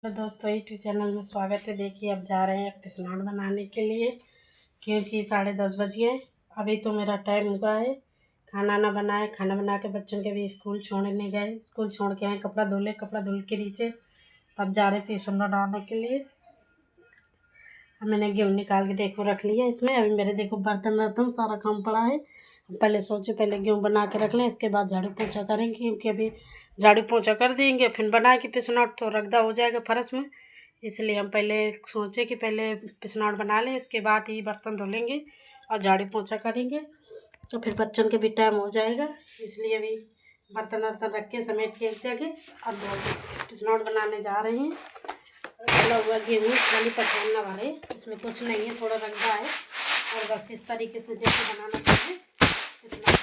तो दोस्तों YouTube channel में स्वागत है। देखिए अब जा रहे हैं पिसनौर बनाने के लिए, क्योंकि 10:30 बज गए। अभी तो मेरा टाइम हुआ है। खाना ना बनाए, खाना बना के बच्चों के भी स्कूल छोड़ने गए, स्कूल छोड़ के आए, कपड़ा धुले, कपड़ा धुल के नीचे तब जा रहे पिसनौर बनाने के लिए। अब मैंने गेहूँ निकाल के देखो रख लिया इसमें। अभी मेरे देखो बर्तन सारा काम पड़ा है। पहले सोचे पहले गेहूँ बना के रख लें, इसके बाद झाड़ू पोछा करेंगे, क्योंकि अभी झाड़ू पोछा कर देंगे फिर बना के पिसनौर तो रगदा हो जाएगा फर्श में। इसलिए हम पहले सोचे कि पहले पिसनौर बना लें, इसके बाद ही बर्तन धुलेंगे और झाड़ू पोछा करेंगे, तो फिर बच्चों के भी टाइम हो जाएगा। इसलिए अभी बर्तन वर्तन रख के समेट के एक जगह अब पिसनौर बनाने जा रहे हैं। खुला हुआ गेहूँ खाली पकाना वाले, इसमें कुछ नहीं है, थोड़ा रंगा है और बस इस तरीके से जैसे बनाना चाहिए पिसनौर,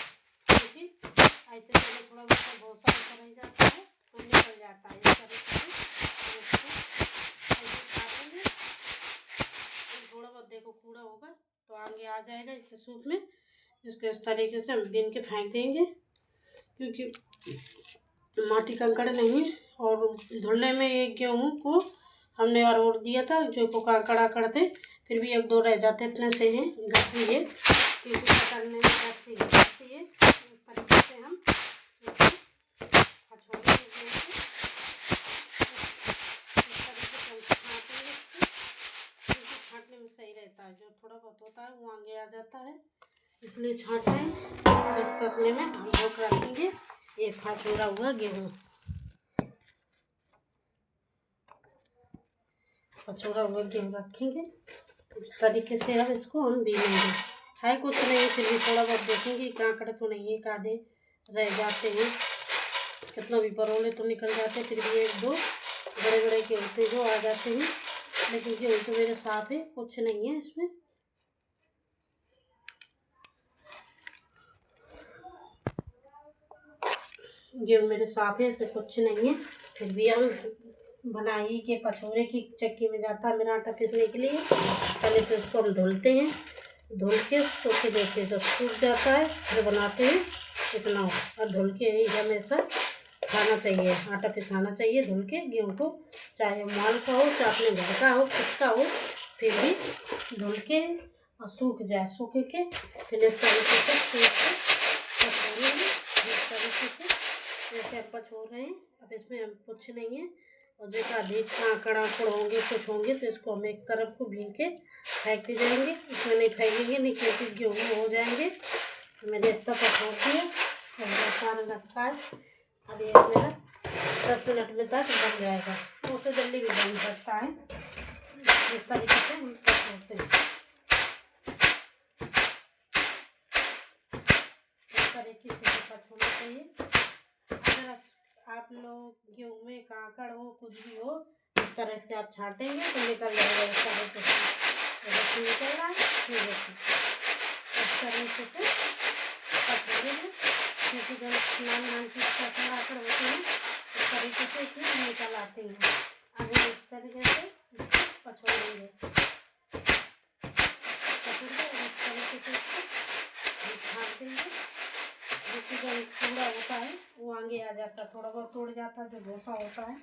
क्योंकि ऐसे पहले थोड़ा बहुत सा रह जाता है तो निकल जाता है। इस तरीके से ऐसे काटेंगे, थोड़ा बहुत देखो कूड़ा होगा तो आगे आ जाएगा इसे सूप में। इसको इस तरीके से हम बीन के फेंक देंगे, क्योंकि माटी कंकड़ नहीं है। और धुलने में एक गेहूँ को हमने और दिया था जो को काकड़ा करते, फिर भी एक दो रह जाते, इतने से हैं गठरी है, क्योंकि पकड़ने में गठरी है। इस तरीके से हम छाँटने में सही रहता है। जो थोड़ा बहुत होता है वो आगे आ जाता है, इसलिए छाँटते हैं। इस तसले में हम धोकर रखेंगे ये फाछोड़ा हुआ गेहूँ, पछोड़ा हुआ गेहूँ रखेंगे इस तरीके से। अब इसको हम बीनेंगे, है कुछ नहीं, फिर भी थोड़ा बहुत देखेंगे कांकड़ तो नहीं है, कादे रह जाते हैं, कितना भी परोले तो निकल जाते, फिर भी एक दो बड़े बड़े गेहूँ थे जो आ जाते हैं। लेकिन गेहूँ तो मेरे साफ है, कुछ नहीं है इसमें। गेहूँ मेरे साफ है, इससे कुछ नहीं है, फिर भी हम बनाई के पछोरे की चक्की में जाता है मेरा आटा पीसने के लिए। पहले तो इसको हम धुलते हैं, धुल के सूखे देते हैं, जब सूख जाता है फिर बनाते हैं पिसनौर। और धुल के ही हमेशा खाना चाहिए, आटा पिसाना चाहिए धुल के गेहूँ को, चाहे माल का हो चाहे अपने घर का हो, किसका हो, फिर भी धुल के और सूख जाए, सूखे के फिर इस तरीके से पछोरेंगे। इस तरीके से जैसे हम पछोर रहे हैं। अब इसमें हम कुछ नहीं है, और जो अधिक कांकड़ होंगे कुछ होंगे तो इसको हम एक तरफ को भीन के फेंकते जाएंगे, इसमें नहीं फेंकेंगे नहीं, क्योंकि गेहूँ हो जाएंगे। तो मैंने इतना पछोर दिया और सारा रखा है। अब ये मेरा 10 मिनट में तक बन जाएगा, उससे जल्दी भी बन सकता है। इस तरीके से हम पछोरते हैं, इस तरीके से पछोरना चाहिए। अगर आप लोग गेहूँ में कांकड़ हो कुछ भी हो, इस तरह से आप छाटेंगे तो निकल जाएगा। इस तरीके से निकल रहा है, ठीक है, इस तरीके से पछोरेंगे, क्योंकि जब नान की काकड़ होते हैं इस तरीके से इसमें निकल आते हैं। अगर इस तरीके से इसको पछोरेंगे, इस तरीके से इसको छाट देंगे, जिससे जो कूड़ा होता है वो आगे आ जाता है, थोड़ा बहुत तोड़ जाता है। जो भूसा होता है,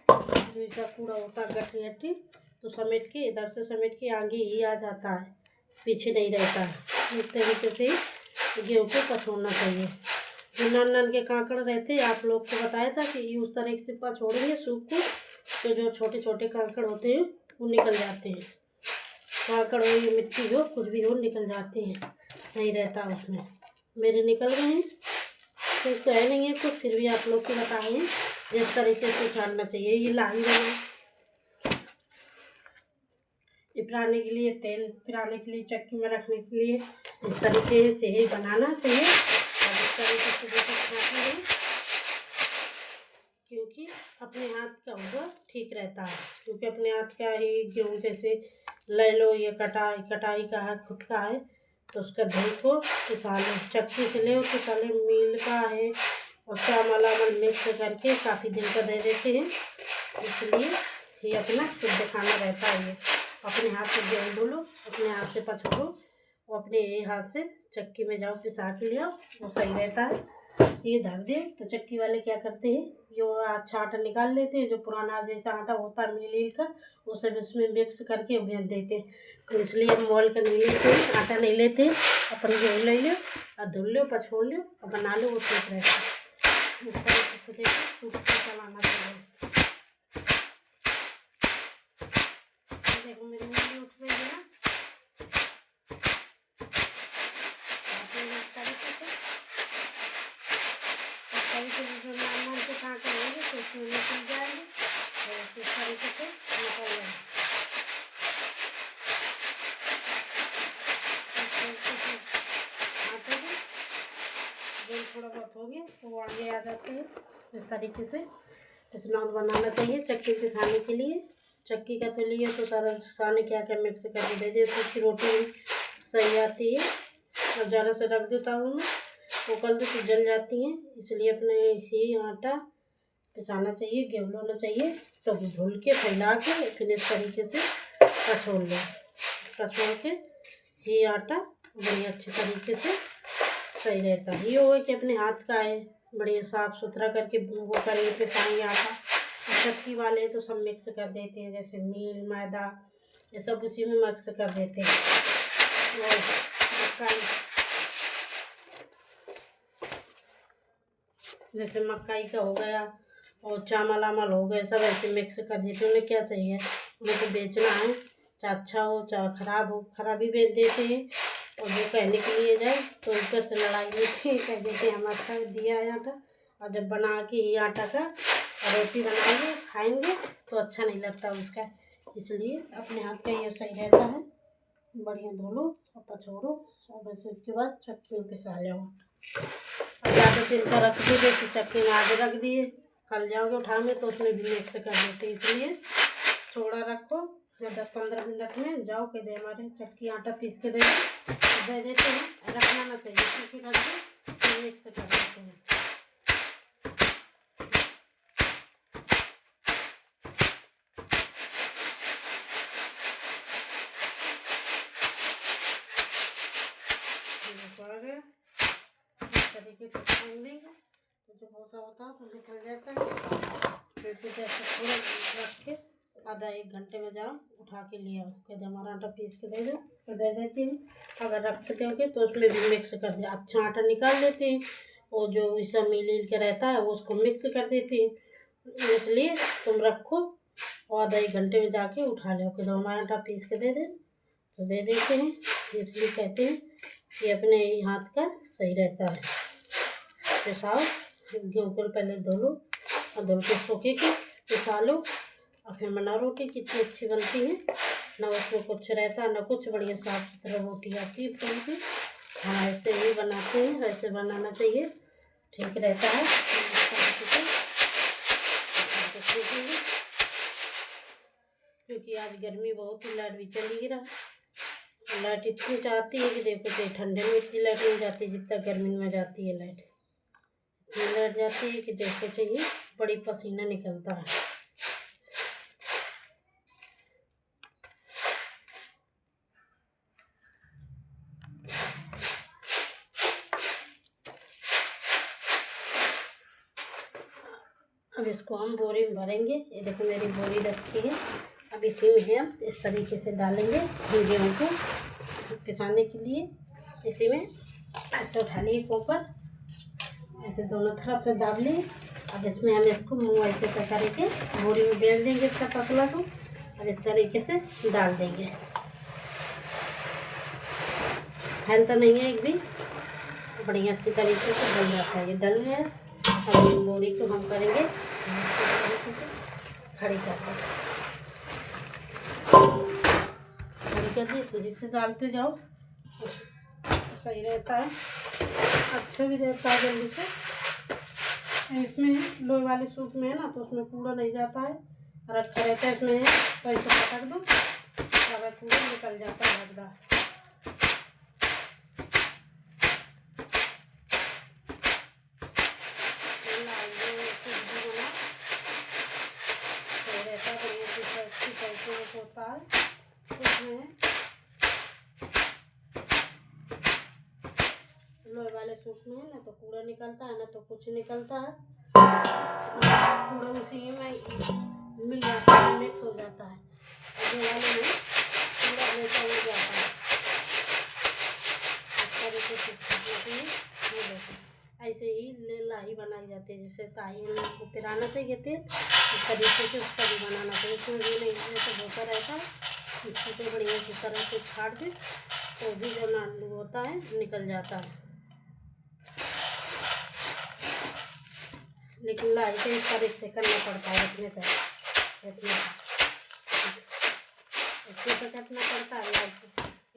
जो इसका कूड़ा होता है गठरी गठरी, तो समेट के इधर से समेट के आगे ही आ जाता है, पीछे नहीं रहता है। इस तरीके से गेहूँ को पछोड़ना चाहिए। जो नान के कांकड़ रहते हैं, आप लोग को बताया था कि उस तरीके से पछोड़ेंगे सूप को, तो जो छोटे छोटे कांकड़ होते हैं वो निकल जाते हैं। कांकड़ हो या मिट्टी हो कुछ भी हो निकल जाते हैं, नहीं रहता उसमें। मेरे निकल गए हैं, तो इसको है नहीं है कुछ, फिर भी आप लोग को बताएं जिस तरीके से छाड़ना चाहिए। ये लाही बना ये पिराने के लिए, तेल पिराने के लिए, चक्की में रखने के लिए, इस तरीके से ही बनाना चाहिए। और इस तरीके से जैसे छाटेंगे, क्योंकि अपने हाथ का होगा ठीक रहता है, क्योंकि अपने हाथ का ही गेहूँ जैसे ले लो, ये कटाई का है, खुद का है, तो उसका धुल को पिसा लो, चक्की से ले पिसा ले, मील का है और चावल मिक्स करके काफ़ी दिन का दे देते हैं। इसलिए ये अपना शुद्ध खाना रहता है। ये अपने हाथ से गेहूँ धुलो, अपने हाथ से पछोड़ो और अपने हाथ से चक्की में जाओ पिसा के ले आओ, वो सही रहता है। ये धर दे तो चक्की वाले क्या करते हैं, ये अच्छा आटा निकाल लेते हैं, जो पुराना जैसा आटा होता है मिल का, वो सब इसमें मिक्स करके भेज देते हैं। तो इसलिए हम मोल का नहीं लेते, आटा नहीं लेते, अपन गेहूँ ले लो और धुल लो, पछोड़ लो और बना लो, वो ठीक रहता है। इस तरीके से देखो टूट के चलाना चाहिए। देखो मेरी मूली उठ रही है ना, नाम से कहाँ करेंगे तो उसमें निकल जाएंगे और इस तरीके से निकल जाएंगे। आटे में जब थोड़ा बहुत हो गया तो वो आगे आ जाते हैं। इस तरीके से स्नैक्स बनाना चाहिए चक्की पिसाने के लिए। चक्की का तो लिए तो सारा साने क्या क्या मिक्स करके दे दिए, सूखी रोटी सही आती है। और ज़्यादा से रख देता हूँ वो कल तो जल जाती हैं, इसलिए अपने ही आटा पिसाना चाहिए, गेहूँ होना चाहिए। तो धुल के फैला के फिर इस तरीके से कछोड़ लो, कछोड़ के ये आटा बड़ी अच्छी तरीके से सही रहता है। ये हो कि अपने हाथ का है, बढ़िया साफ़ सुथरा करके वो करेंगे पिसाएंगे आटा। चक्की वाले तो सब मिक्स कर देते हैं, जैसे मील मैदा ये सब उसी में मिक्स कर देते हैं। और जैसे मकाई का हो गया और चावल आमल हो गए, सब ऐसे मिक्स कर देते। उन्हें क्या चाहिए, उन्हें तो बेचना है, चाहे अच्छा हो चाहे ख़राब हो, ख़राब भी बेच देते हैं। और जो कहने के लिए जाए तो ऊपर से लड़ाई होती है, कह देते हैं हम अच्छा दिया है आटा। और जब बना के ये आटा का रोटी बनाएंगे खाएंगे तो अच्छा नहीं लगता उसका, इसलिए अपने हाथ का ये सही रहता है। बढ़िया धो लो और पछोड़ो और बस इसके बाद चक्की में पिसा लो। और ज़्यादा दिन का रख दीजिए तो चक्की में आगे रख दिए, कल जाओगे उठाओगे तो उसमें भी मिक्स कर देते, इसलिए छोड़ा रखो। या 10-15 मिनट में जाओ के दे हमारे चक्की आटा पीस के दे देते हैं। रखना ना चाहिए क्योंकि रख दो तो मिक्स कर देते हैं। पड़ गया इस तरीके से छान देंगे तो जो भूसा होता है तो निकल जाता है। फिर ऐसे थोड़ा रख के आधा 1 घंटे में जाओ उठा के ले आओ, कहते हमारा आटा पीस के दे दो तो दे देती हूँ। अगर रख दोगे तो उसमें भी मिक्स कर दे, अच्छा आटा निकाल देते हैं और जो ऐसा मिल के रहता है वो उसको मिक्स कर देते हैं। इसलिए तुम रखो और आधा 1 घंटे में जाके उठा लो, कहते हमारा आटा पीस के दे दे तो दे देते हैं। इसलिए कहते हैं कि अपने हाथ का सही रहता है। पिसाओ, गेहूँ को पहले धो लो और धुल के सूखे के पिसा लो और फिर बना रोटी कितनी अच्छी बनती है, ना उसमें कुछ रहता ना कुछ, बढ़िया साफ़ सुथरा रोटी आती है फूल की। हाँ ऐसे ही बनाते हैं, ऐसे बनाना चाहिए, ठीक रहता है। क्योंकि आज गर्मी बहुत ही, लाइट भी चली रहा, लाइट इतनी जाती है कि देखो तो ठंडे में इतनी लाइट नहीं जाती जितना गर्मी में जाती है लाइट। इतनी लाइट जाती है कि देखो चाहिए बड़ी पसीना निकलता है। अब इसको हम बोरी में भरेंगे। ये देखो मेरी बोरी रखी है, अब इसी में हम इस तरीके से डालेंगे गेहूँ को पिसाने के लिए। इसी में ऐसे उठा लिए ऊपर, ऐसे दोनों तरफ से दाब लिए। अब इसमें हम इसको मुँह ऐसे करके बोरी में बेल देंगे इसका पतला को और इस तरीके से डाल देंगे। फैलता नहीं है एक भी, बढ़िया अच्छी तरीके से डल जाता है। ये डल गया, अब बोरी को हम करेंगे खड़ी करके, खड़ी कर दी सूजी से डालते जाओ तो सही रहता है, अच्छा भी रहता है जल्दी से। इसमें लोहे वाले सूप में है ना तो उसमें कूड़ा नहीं जाता है और अच्छा रहता है। इसमें तो ऐसे पकड़ दो, सारा कूड़ा निकल जाता है लगदा। होता है उसमें लोहे वाले सूप में, ना तो कूड़ा निकलता है ना तो कुछ निकलता है, कूड़ा उसी में मिल जाता है, मिक्स हो जाता है। और ये वाले में पूरा हमेशा हो जाता है। इस तरीके से ये देखो ऐसे ही लाही बनाई जाती है। जैसे ताई को पिराना चाहिए तेल, इस तरीके से उसका भी बनाना चाहिए। इसमें भी नहीं, इसमें तो होता रहता है। इसको तो बढ़िया से तरह से छाड़ के तो भी जो ना होता है निकल जाता है। लेकिन लाई से इस तरह से करना पड़ता है, इतने तक कटना पड़ता है। लाई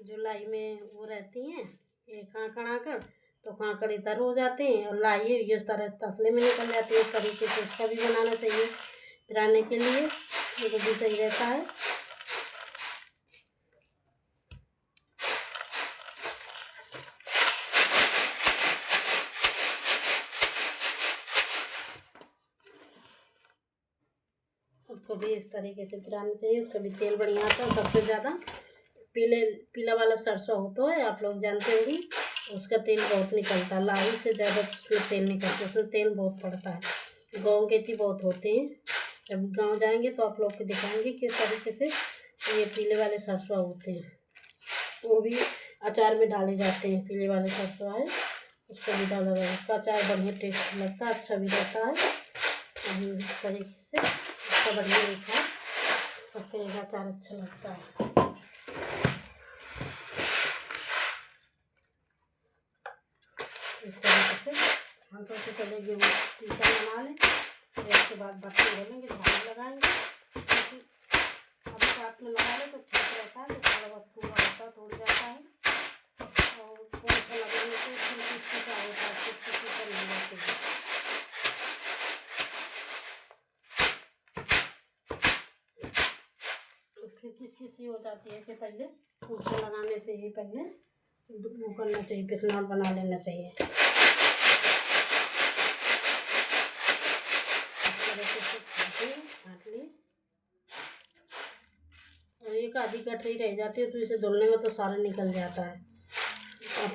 जो लाई में वो रहती हैं ये कांकड़ तो कांकड़ इधर हो जाते हैं और लाई ये इस तरह तसले में निकल जाती है। इस तरीके से इसका भी बनाना चाहिए पिराने के लिए, ये तो भी सही रहता है। उसको भी इस तरीके से पिराना चाहिए, उसका भी तेल बढ़िया आता है। सबसे ज़्यादा पीला वाला सरसों होता है, आप लोग जानते होंगे, उसका तेल बहुत निकलता है। लाई से ज़्यादा उसमें तेल निकलता है, उसमें तेल बहुत पड़ता है। गाँव के भी बहुत होते हैं, जब गांव जाएंगे तो आप लोग को दिखाएंगे किस तरीके से ये पीले वाले सरसों होते हैं। वो भी अचार में डाले जाते हैं, पीले वाले सरसों है उसको भी डाला जाता है। उसका अचार बढ़िया टेस्ट लगता है, अच्छा भी रहता है। इस तरीके से उसका बढ़िया मीठा सरसों का अचार अच्छा लगता है। इस तरीके से हम सोचे चले गेहूँ टीका बना लें, फिर उसके बाद बर्तन धोलेंगे, झाड़ू लगाएंगे। अभी साथ में लगा लें तो ठीक रहता है, तो थोड़ा बहुत पूरा होता है, तोड़ जाता है। और थोड़ा सा लगाने से फिर क्या होता है, फिर नहीं जाती है। फिर किस हो जाती है कि पहले कुर्सा लगाने से ही पहले वो करना चाहिए, पिसनाट बना लेना चाहिए। काट ली और एक आधी गठरी रह जाती है तो इसे धुलने में तो सारा निकल जाता है। अब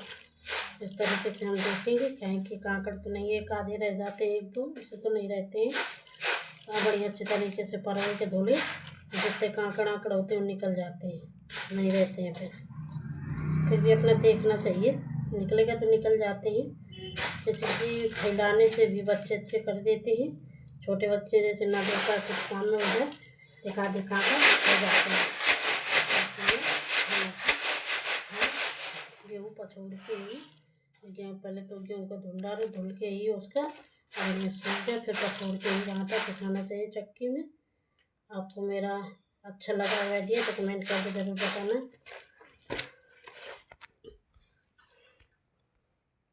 इस तरीके से हम देखेंगे कहीं कि कांकड़ तो नहीं है, एक आधे रह जाते हैं, एक दो इसे तो नहीं रहते हैं। बड़ी अच्छे तरीके से परवल के धुले, जितने कांकड़ आंकड़ होते हैं वो निकल जाते हैं, नहीं रहते हैं। फिर भी अपना देखना चाहिए, निकलेगा तो निकल जाते हैं। जैसे कि फैलाने से भी बच्चे अच्छे कर देते हैं, छोटे बच्चे जैसे ना देखा कुछ काम में हो जाए दिखा कर हो जाते हैं। गेहूँ पछोड़ के ही पहले तो गेहूँ को धुल के ही उसका और ये सूख गया, फिर पछोड़ के ही आटा पिसाना चाहिए चक्की में। आपको मेरा अच्छा लगा आइडिया तो कमेंट करके ज़रूर बताना,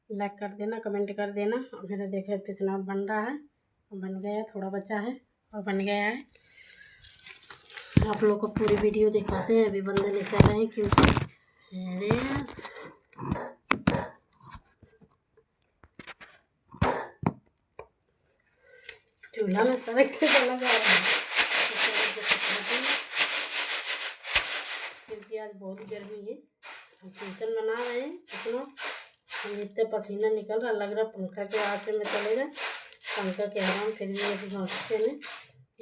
लाइक कर देना, कमेंट कर देना। और मेरा देखो पिसनाट बन रहा है, बन गया है, थोड़ा बचा है और बन गया है। आप लोग को पूरी वीडियो दिखाते हैं। अभी बंदे निकल रहे हैं क्योंकि अरे चूल्हा में सड़क से चला जा रहा है क्योंकि आज बहुत गर्मी है। हम चिकन बना रहे हैं, इतना इतने पसीना निकल रहा, लग रहा पंखा के आँच में चलेगा, पंखा के आराम। फिर भी अभी नाश्ते में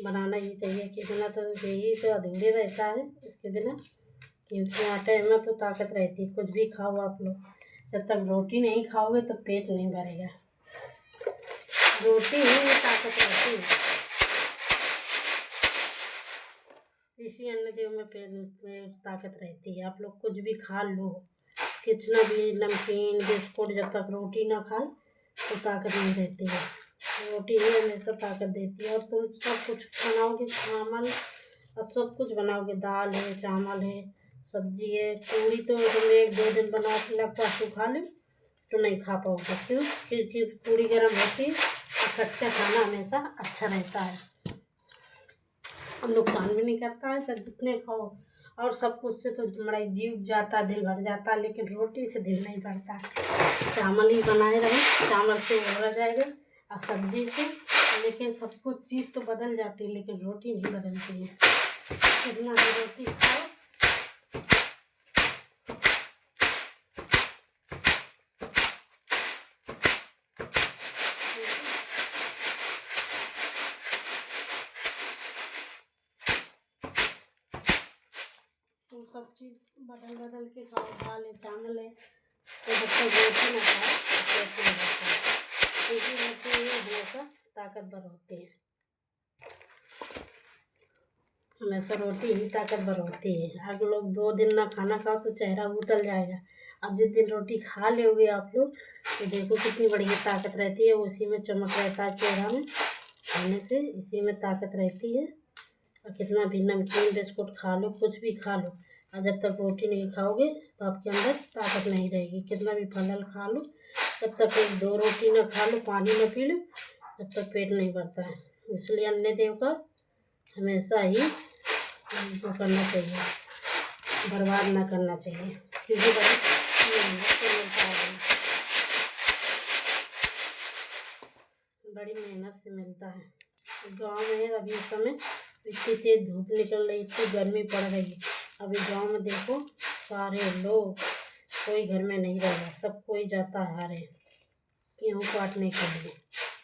बनाना ही चाहिए कि बिना तो यही तो अधूरे रहता है इसके बिना, क्योंकि आटे में तो ताकत रहती है। कुछ भी खाओ आप लोग, जब तक रोटी नहीं खाओगे तो पेट नहीं भरेगा। रोटी ही में ताकत रहती है, इसी अन्न देव में पेट में ताकत रहती है। आप लोग कुछ भी खा लो, कितना भी नमकीन बिस्कुट, जब तक रोटी ना खाए तो ताकत नहीं रहती है। रोटी ही हमेशा ताकत देती है। और तुम सब कुछ बनाओगे, चावल और सब कुछ बनाओगे, दाल है, चावल है, सब्जी है, पूरी तो तुम 1-2 दिन बना के लगता सुखा लो तो नहीं खा पाओगे। क्यों? क्योंकि पूरी गर्म होती है और कच्चा खाना हमेशा अच्छा रहता है और नुकसान भी नहीं करता है। सब जितने खाओ और सब कुछ से तो हमारा जीव जाता, दिल भर जाता, लेकिन रोटी से दिल नहीं भरता। चावल ही बनाए रहे, चावल से हो जाएगा और सब्जी से, लेकिन सब कुछ चीज़ तो बदल जाती है लेकिन रोटी नहीं बदलती है। कितना भी रोटी खाओ सब चीज़ बदल बदल के खाओ, दाल है चावल है, तो जब तक रोटी ना खाओ पेट नहीं भरता है, क्योंकि रोटी हमेशा ताकतवर होती है, हमेशा रोटी ही ताकतवर होती है। अगर लोग 2 दिन ना खाना खाओ तो चेहरा उतल जाएगा। अब जिस दिन रोटी खा लोगे आप लोग तो देखो कितनी बढ़िया ताकत रहती है, उसी में चमक रहता है चेहरा में, खाने से इसी में ताकत रहती है। और कितना भी नमकीन बिस्कुट खा लो, कुछ भी खा लो, और जब तक रोटी नहीं खाओगे तो आपके अंदर ताकत नहीं रहेगी। कितना भी फल खा लो, जब तक 1-2 रोटी ना खा लो, पानी ना पी लो, तब तक पेट नहीं भरता है। इसलिए अन्न देव का हमेशा ही वो करना चाहिए, बर्बाद ना करना चाहिए, क्योंकि बड़ी मेहनत से मिलता है। गांव में अभी इस समय इतनी तेज धूप निकल रही, इतनी गर्मी पड़ रही है। अभी गांव में देखो सारे लोग, कोई घर में नहीं रह रहा, सब कोई जाता है हारे गेहूँ काटने के लिए।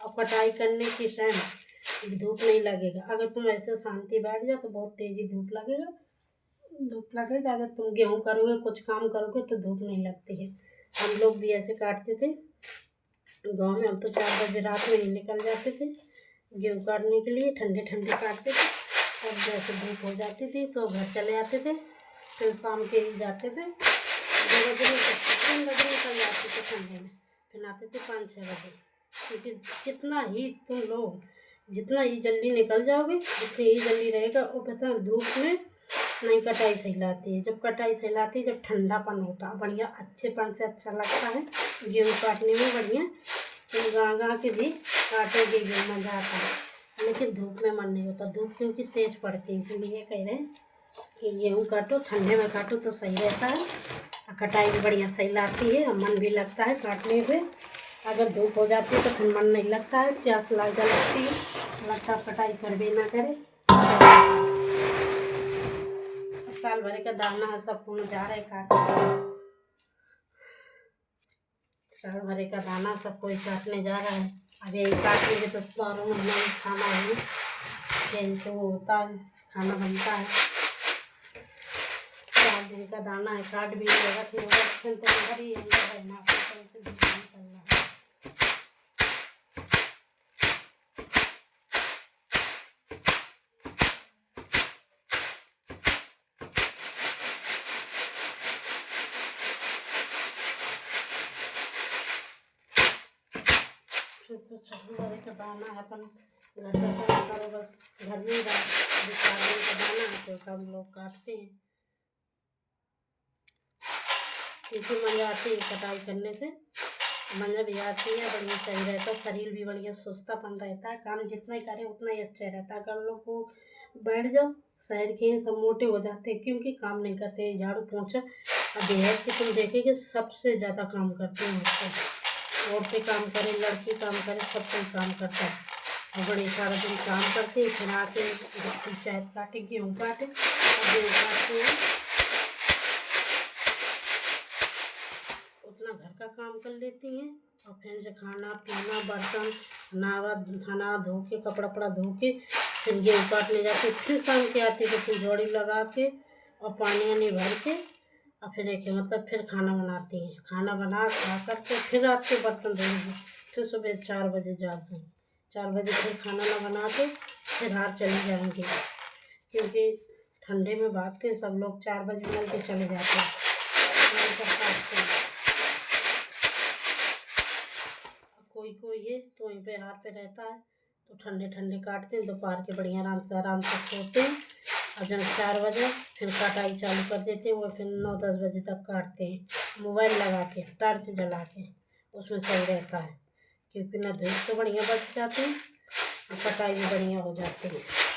और कटाई करने के टाइम धूप नहीं लगेगा। अगर तुम ऐसे शांति बैठ जाओ तो बहुत तेज़ी धूप लगेगा। अगर तुम गेहूँ करोगे, कुछ काम करोगे तो धूप नहीं लगती है। हम लोग भी ऐसे काटते थे गांव में। हम तो 4 बजे रात में ही निकल जाते थे गेहूँ काटने के लिए, ठंडे ठंडे काटते थे। और जैसे धूप हो जाती थी तो घर चले जाते थे, फिर शाम के ही जाते थे 2 बजे में, 3 बजे निकल जाते थे ठंडे में, फिर आते थे 5-6 बजे। क्योंकि जितना ही तुम लोग जितना ही जल्दी निकल जाओगे उतनी ही जल्दी रहेगा। और पता है धूप में नहीं कटाई सहलाती है। जब कटाई सहलाती है, जब ठंडापन होता है बढ़िया, अच्छेपन से अच्छा लगता है गेहूँ काटने में बढ़िया। तो गाँव के भी काटोगे गेहूँ मज़ा आता है, लेकिन धूप में मन नहीं होता। धूप क्योंकि तेज़ पड़ती है, इसलिए कह रहे हैं कि गेहूँ काटो, ठंडे में काटो तो सही रहता है, और कटाई भी बढ़िया सहलाती है और मन भी लगता है काटने में। अगर धूप हो जाती है तो फिर मन नहीं लगता है, प्यास लगता लगती है, लगता कटाई कर भी ना करे। साल भर का दाना है, सब पूर्ण जा रहा है काटने, साल भर का दाना सब कोई काटने जा रहा है। अब यही काटेंगे तो 12 महीना ही खाना है, यही तो होता है, खाना बनता है। 4 दिन का दाना है, काट भी होगा फिर अंदर ही अंदर रहना से निकलना है। तो चावल वाले का दाना है, अपन घर का काम करो, बस घर में ही चावल का दाना है तो सब लोग काटते हैं, क्योंकि मज़ा आती है कटाई करने से, मज़ा भी आती है, बढ़िया सही रहता है, शरीर भी बढ़िया सुस्तापन रहता है, काम जितना ही करे उतना ही अच्छा रहता है। अगर लोग को बैठ जाओ, शहर के सब मोटे हो जाते हैं क्योंकि काम नहीं करते, झाड़ू पोंछा। अब देहात के तुम देखेंगे सबसे ज़्यादा काम करते हैं उसको, औरतें काम करें, लड़के काम करें, सब कोई काम करता है, और बड़े सारा दिन काम करते हैं, फिर आके शायद काटे गेहूँ काटे, और गेहूँ काटते हैं उतना घर का काम कर लेती हैं, और फिर जो खाना पीना बर्तन नहा धो के कपड़ा वपड़ा धो के फिर गेहूँ काटने जाते, फिर शाम के आती तो फिर जोड़ी लगा के और पानी वानी भर के, और फिर एक मतलब फिर खाना बनाती हैं, खाना बना खा करके फिर रात के बर्तन धोएंगे, फिर सुबह 4 बजे जाते हैं, 4 बजे फिर खाना ना बना के फिर हार चले जाएंगे, क्योंकि ठंडे में भागते हैं सब लोग, 4 बजे मिल के चले जाते हैं। कोई ये तो वहीं पे हाथ पे रहता है तो ठंडे ठंडे काटते हैं, दोपहर के बढ़िया आराम से सोते हैं, और जब 4 बजे फिर कटाई चालू कर देते हैं, वो फिर 9-10 बजे तक काटते हैं, मोबाइल लगा के टॉर्च जला के, उसमें सही रहता है, क्योंकि ना धूप तो बढ़िया बच जाती है और कटाई भी बढ़िया हो जाती है।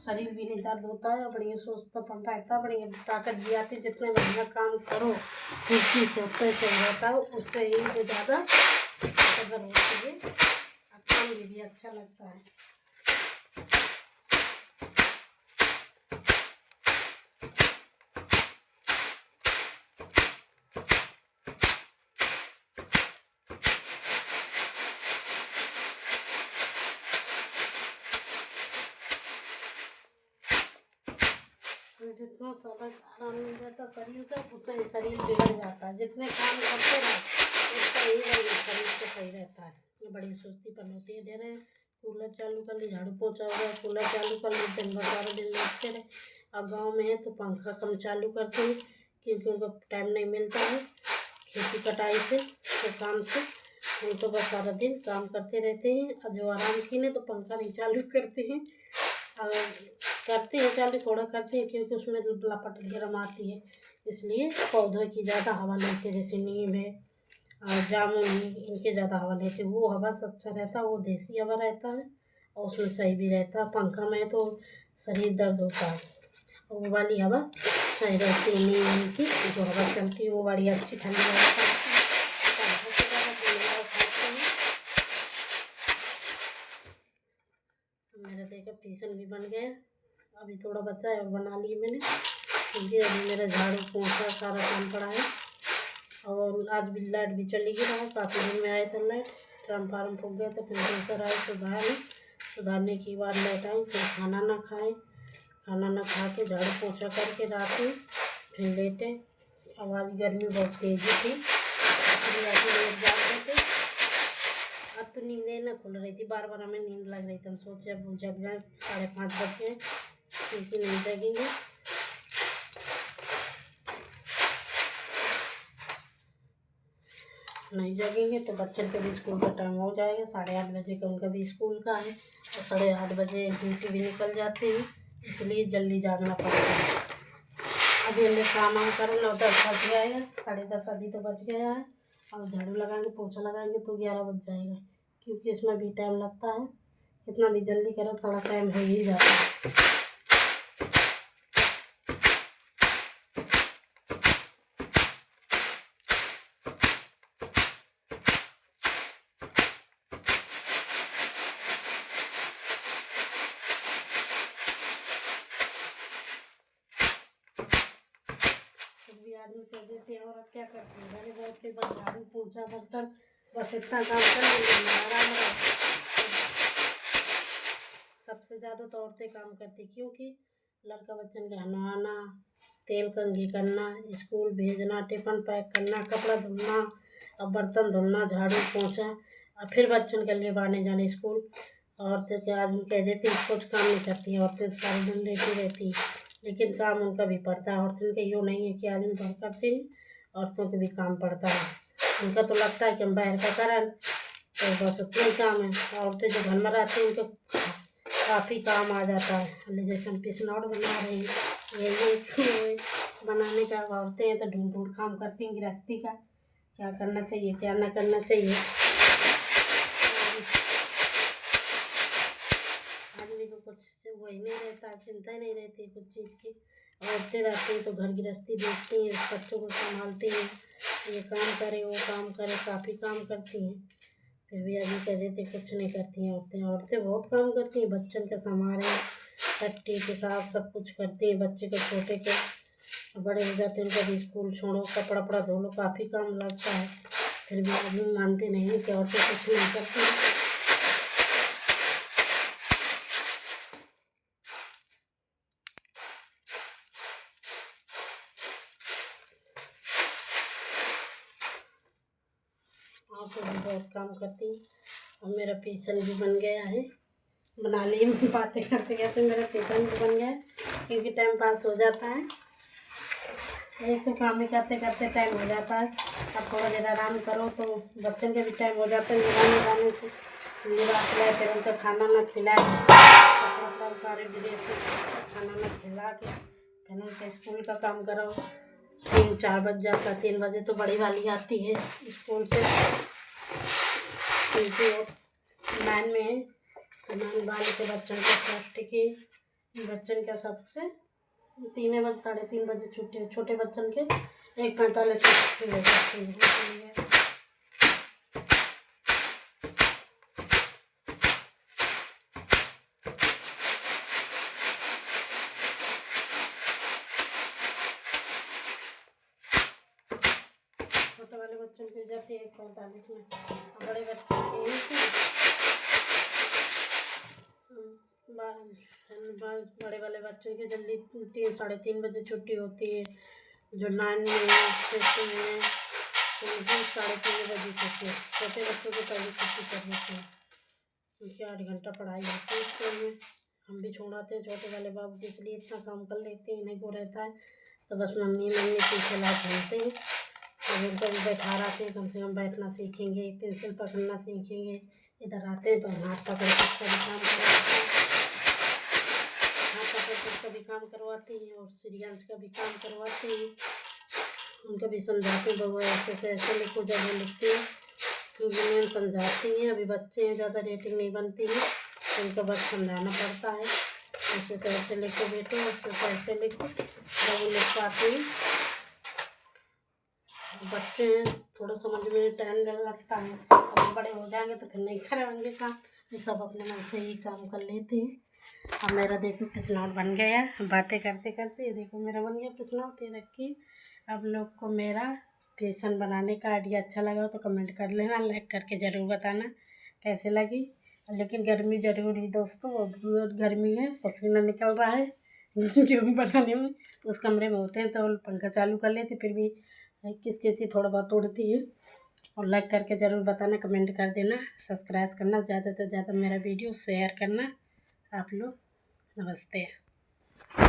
शरीर भी नहीं दर्द होता है और बढ़िया सुस्तापन रहता है, बढ़िया ताकत भी आती है। जितने बढ़िया काम करो खुशी से उतना सही रहता है, उससे ही तो ज़्यादा ताकतवर होती है और काम भी अच्छा लगता है। जितना समय आराम मिल जाता शरीर का उतना ही शरीर बिगड़ जाता है। जितने काम करते रहो उतना ही शरीर को सही रहता है। ये बड़ी सुस्तीपन होती है। दे रहे हैं कूलर चालू कर ली, झाड़ू पोछा हो गया, कूलर चालू कर ली, दिन भर सारा दिन लेटते रहे। अब गाँव में है तो पंखा कम चालू करते हैं क्योंकि उनको टाइम नहीं मिलता है खेती कटाई से तो काम से। हम तो बस सारा दिन काम करते रहते हैं और जो आराम की ने तो पंखा नहीं चालू करते हैं। और करते हैं चालू थोड़ा करते हैं क्योंकि उसमें लपट गर्म आती है, इसलिए पौधों की ज़्यादा हवा लेते जैसे नीम है और जामुन है, इनके ज़्यादा हवा लेते। वो हवा से अच्छा रहता है, वो देसी हवा रहता है और उसमें सही भी रहता है। पंखा में तो शरीर दर्द होता है और वो वाली हवा सही रहती है। नीम की जो हवा चलती है वो बड़ी अच्छी ठंडी हवा चलती है। पंखा से ज़्यादा ठंडी हवा खाते हैं। मेरा देखा टिफ़िन भी बन गया, अभी थोड़ा बचा है और बना ली मैंने क्योंकि अभी मेरा झाड़ू पोंछा सारा काम पड़ा है। और आज भी लाइट भी चली गई रहा, काफ़ी दिन में आया था लाइट, ट्रांसफार्मर फूक गया था, फिर दूसरा आए सुधारने की बाद लाइट आई। फिर खाना ना खाए, खाना ना खा के झाड़ू पोंछा करके रात में फिर लेटे। आवाज़ गर्मी बहुत तेज़ी थी इसलिए ऐसे लेट जाते थे। अब तो नींदें ना खुल रही थी, बार बार हमें नींद लग रही थी। हम सोचे अब जग जाए, 5:30 बज गए क्योंकि नहीं जगेंगे। नहीं जगेंगे तो बच्चों के भी स्कूल का टाइम हो जाएगा। 8:30 बजे का उनका भी स्कूल का है और 8:30 बजे ड्यूटी भी निकल जाती है, इसलिए जल्दी जागना पड़ता है। अभी हमें काम वाम करना 10 बज जाएगा, 10:30 अभी तो बज गया है। और झाड़ू लगाएंगे पोछा लगाएंगे तो 11 बज जाएगा क्योंकि इसमें भी टाइम लगता है। कितना भी जल्दी करो थोड़ा टाइम हो ही जाता है। भी आदमी कह देते हैं औरत क्या करती है, घरे बैठ के बस झाड़ू पोछा बर्तन बस इतना काम कर लेंगे आराम रहे। सबसे ज़्यादा तो औरतें काम करती क्योंकि लड़का बच्चन के नहाना, तेल कंघी करना, स्कूल भेजना, टिफ़िन पैक करना, कपड़ा धुलना और बर्तन धुलना, झाड़ू पोछा और फिर बच्चन के लिए आने जाने स्कूल। औरतें के आदमी कह देती हैं कुछ काम नहीं करती हैं, औरतें सारे दिन लेटी रहती हैं, लेकिन काम उनका भी पड़ता है। औरतों का यूँ नहीं है कि आदमी बाहर करते हैं, औरतों को भी काम पड़ता है। उनका तो लगता है कि हम बाहर का करें तो बस उतना ही काम है। औरतें जो घर में रहती हैं उनको काफ़ी काम आ जाता है। जैसे हम पिसनौर बना रहे हैं, ये बनाने का औरतें हैं तो ढूंढ ढूंढ काम करती हैं गृहस्थी का, क्या करना चाहिए क्या ना करना चाहिए। आदमी को कुछ वही नहीं रहता, चिंता ही नहीं रहती कुछ चीज़ की। औरतें रहती हैं तो घर गृहस्थी देखती हैं, बच्चों को संभालती हैं, ये काम करे वो काम करे, काफ़ी काम करती हैं। फिर भी आदमी कह देते कुछ नहीं करती हैं औरतें। औरतें बहुत काम करती हैं, बच्चन के संभालें, टट्टी पेशाब सब कुछ करती हैं। बच्चे को छोटे के बड़े हो जाते हैं उनका भी स्कूल छोड़ो, कपड़ा वपड़ा धो लो, काफ़ी काम लगता है। फिर भी आदमी मानते नहीं हैं कि औरतें कुछ नहीं करती हैं। हाँ तो भी बहुत काम करती हूँ। और मेरा टिफ़िन भी बन गया है, बना ली बातें करते करते मेरा टिफ़िन भी बन गया है क्योंकि टाइम पास हो जाता है। एक तो काम ही करते करते टाइम हो जाता है। अब थोड़ा देर आराम करो तो बच्चों के भी टाइम हो जाता है निभाने से, निभा खिलाए फिर उनका खाना ना खिलाए, कपड़ा सारे विदेश खाना ना खिला के फिर उनके स्कूल का काम करो। 3-4 बज जाता है, 3 बजे तो बड़ी वाली आती है स्कूल से क्योंकि वो 9 में है तो 9 वाले के बच्चों के फर्स्ट के बच्चन का सबसे 3 बजे 3:30 बजे छुट्टी है। छोटे बच्चन के 1:45 में छुट्टी हो जाती है। छोटे वाले बच्चों की जाती है 1:45 में और बड़े बच्चों की बड़े वाले बच्चों की जल्दी 3-3:30 छुट्टी होती है। जो 9 में 6 में तो उनकी 3:30 बजे छुट्टी है। छोटे बच्चों को पहले छुट्टी कर देते हैं, उनकी 8 घंटा पढ़ाई होती है स्कूल में। हम भी छोड़ाते हैं छोटे वाले बाबू के, इसलिए इतना काम कर लेते हैं। इन्हें को रहता है तो बस मम्मी पीछे ला घूमते हैं। और इनको भी बैठा रहते हैं, कम से कम बैठना सीखेंगे, पेंसिल पकड़ना सीखेंगे। इधर आते हैं तो हाथ पकड़ के इसका भी काम करवाते हैं, हाथ पकड़ के इसका भी काम करवाते हैं और श्रेयांश का भी काम करवाते हैं। उनको भी समझाते हैं, बबू ऐसे लिखो, जब लिखते हैं क्योंकि मैम समझाती हैं। अभी बच्चे हैं, ज़्यादा रेटिंग नहीं बनती है तो उनको बस समझाना पड़ता है। ऐसे लिखो बेटो, ऐसे लिखो, जब वो लिख पाते हैं। बच्चे हैं, थोड़ा समझ में टाइम लगता है। अब बड़े हो जाएंगे तो फिर नहीं करेंगे काम, तो सब अपने मन से ही काम कर लेते हैं। अब मेरा देखो पिसनौट बन गया, बातें करते करते ये देखो मेरा बन गया पिसनौट। ये रखी। आप लोग को मेरा बेसन बनाने का आइडिया अच्छा लगा हो तो कमेंट कर लेना, लाइक करके ज़रूर बताना कैसे लगी। लेकिन गर्मी ज़रूर ही दोस्तों, बहुत गर्मी है, पसीना निकल रहा है जो भी बनाने में। उस कमरे में होते हैं तो पंखा चालू कर लेते, फिर भी किसी थोड़ा बहुत उड़ती है। और लाइक करके ज़रूर बताना, कमेंट कर देना, सब्सक्राइब करना, ज़्यादा से ज़्यादा मेरा वीडियो शेयर करना। आप लोग नमस्ते।